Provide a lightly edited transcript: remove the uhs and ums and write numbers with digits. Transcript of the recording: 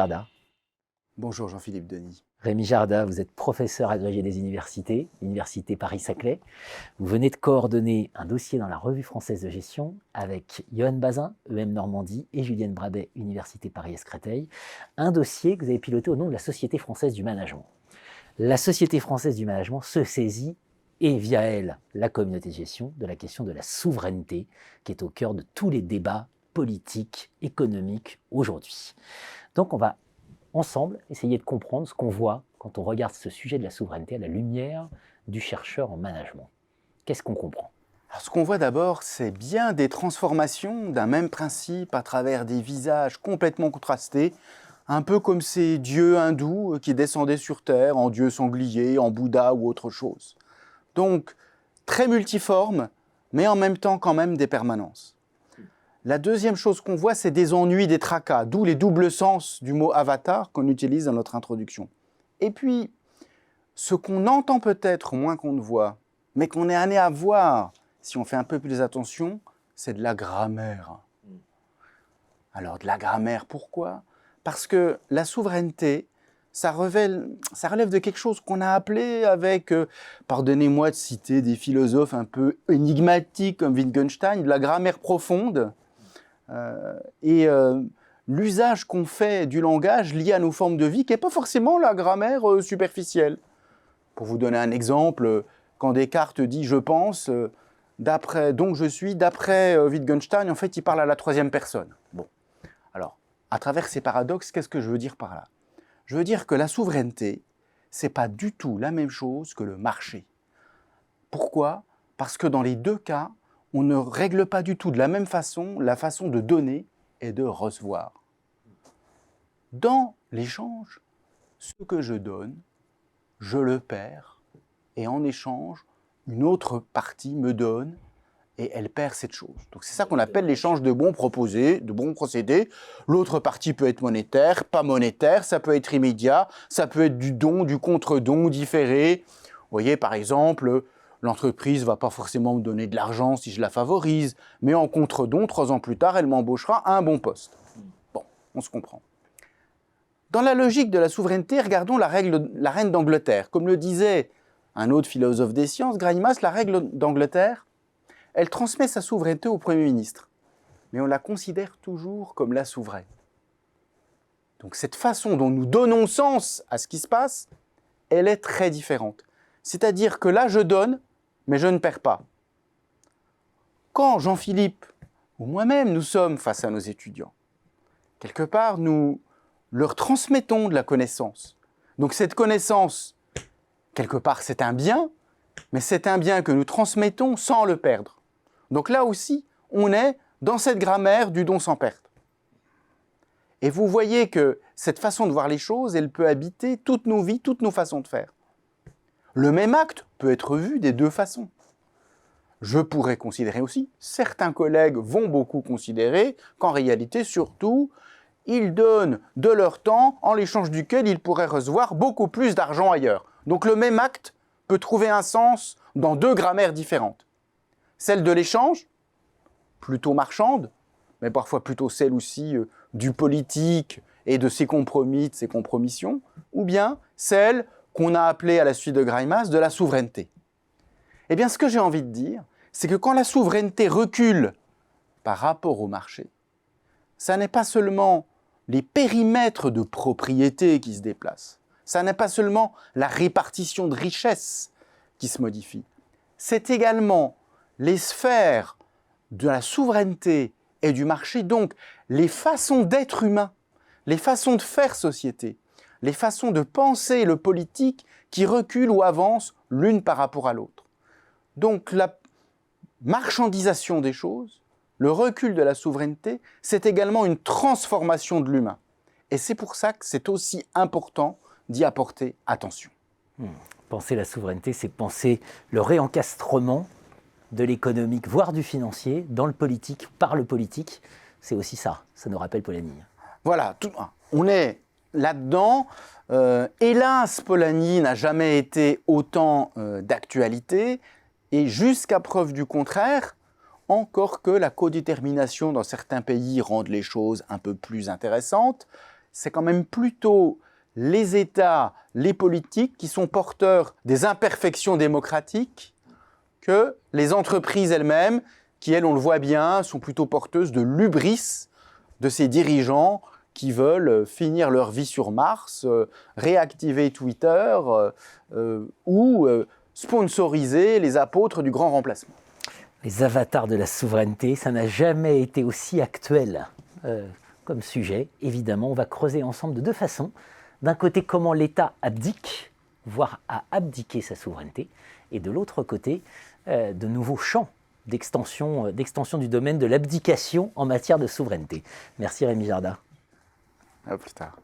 Jarda. Bonjour Jean-Philippe Denis. Rémi Jarda, vous êtes professeur agrégé des universités, Université Paris-Saclay. Vous venez de coordonner un dossier dans la Revue française de gestion avec Johan Bazin, EM Normandie, et Julienne Brabet, Université Paris-Créteil. Un dossier que vous avez piloté au nom de la Société française du management. La Société française du management se saisit, et via elle, la communauté de gestion, de la question de la souveraineté, qui est au cœur de tous les débats politiques, économiques aujourd'hui. Donc on va ensemble essayer de comprendre ce qu'on voit quand on regarde ce sujet de la souveraineté à la lumière du chercheur en management. Qu'est-ce qu'on comprend ? Alors, ce qu'on voit d'abord, c'est bien des transformations d'un même principe à travers des visages complètement contrastés, un peu comme ces dieux hindous qui descendaient sur Terre en dieu sanglier, en Bouddha ou autre chose. Donc, très multiforme, mais en même temps quand même des permanences. La deuxième chose qu'on voit, c'est des ennuis, des tracas, d'où les doubles sens du mot avatar qu'on utilise dans notre introduction. Et puis, ce qu'on entend peut-être moins qu'on ne voit, mais qu'on est amené à voir si on fait un peu plus attention, c'est de la grammaire. Alors, de la grammaire, pourquoi ? Parce que la souveraineté, ça relève de quelque chose qu'on a appelé avec, pardonnez-moi de citer des philosophes un peu énigmatiques comme Wittgenstein, de la grammaire profonde. L'usage qu'on fait du langage lié à nos formes de vie, qui n'est pas forcément la grammaire superficielle. Pour vous donner un exemple, quand Descartes dit « je pense », donc je suis, d'après Wittgenstein, en fait, il parle à la troisième personne. Bon, alors, à travers ces paradoxes, qu'est-ce que je veux dire par là ? Je veux dire que la souveraineté, ce n'est pas du tout la même chose que le marché. Pourquoi ? Parce que dans les deux cas, on ne règle pas du tout de la même façon la façon de donner et de recevoir. Dans l'échange, ce que je donne, je le perds, et en échange, une autre partie me donne, et elle perd cette chose. Donc c'est ça qu'on appelle l'échange de bons proposés, de bons procédés. L'autre partie peut être monétaire, pas monétaire, ça peut être immédiat, ça peut être du don, du contre-don, différé. Vous voyez, par exemple, l'entreprise ne va pas forcément me donner de l'argent si je la favorise, mais en contre-don, 3 ans plus tard, elle m'embauchera à un bon poste. Bon, on se comprend. Dans la logique de la souveraineté, regardons la reine d'Angleterre. Comme le disait un autre philosophe des sciences, Greimas, la règle d'Angleterre, elle transmet sa souveraineté au Premier ministre, mais on la considère toujours comme la souveraine. Donc cette façon dont nous donnons sens à ce qui se passe, elle est très différente. C'est-à-dire que là, je donne, mais je ne perds pas. Quand Jean-Philippe ou moi-même, nous sommes face à nos étudiants, quelque part, nous leur transmettons de la connaissance. Donc cette connaissance, quelque part, c'est un bien, mais c'est un bien que nous transmettons sans le perdre. Donc là aussi, on est dans cette grammaire du don sans perte. Et vous voyez que cette façon de voir les choses, elle peut habiter toutes nos vies, toutes nos façons de faire. Le même acte peut être vu des deux façons. Je pourrais considérer aussi, certains collègues vont beaucoup considérer qu'en réalité, surtout, ils donnent de leur temps en l'échange duquel ils pourraient recevoir beaucoup plus d'argent ailleurs. Donc le même acte peut trouver un sens dans deux grammaires différentes. Celle de l'échange, plutôt marchande, mais parfois plutôt celle aussi du politique et de ses compromis, de ses compromissions, ou bien celle qu'on a appelée à la suite de Greimas de la souveraineté. Eh bien, ce que j'ai envie de dire, c'est que quand la souveraineté recule par rapport au marché, ça n'est pas seulement les périmètres de propriété qui se déplacent, ça n'est pas seulement la répartition de richesses qui se modifie, c'est également les sphères de la souveraineté et du marché, donc les façons d'être humain, les façons de faire société, les façons de penser le politique qui reculent ou avancent l'une par rapport à l'autre. Donc la marchandisation des choses, le recul de la souveraineté, c'est également une transformation de l'humain. Et c'est pour ça que c'est aussi important d'y apporter attention. Penser la souveraineté, c'est penser le réencastrement de l'économique, voire du financier, dans le politique, par le politique. C'est aussi ça nous rappelle Polanyi. Voilà, on est là-dedans. Hélas, Polanyi n'a jamais été autant d'actualité, et jusqu'à preuve du contraire, encore que la codétermination dans certains pays rende les choses un peu plus intéressantes, c'est quand même plutôt les États, les politiques qui sont porteurs des imperfections démocratiques que les entreprises elles-mêmes, qui, elles, on le voit bien, sont plutôt porteuses de l'hubris de ces dirigeants qui veulent finir leur vie sur Mars, réactiver Twitter ou sponsoriser les apôtres du grand remplacement. Les avatars de la souveraineté, ça n'a jamais été aussi actuel comme sujet. Évidemment, on va creuser ensemble de deux façons. D'un côté, comment l'État abdique, voire a abdiqué sa souveraineté, et de l'autre côté, de nouveaux champs d'extension du domaine de l'abdication en matière de souveraineté. Merci Rémi Jardin. À plus tard.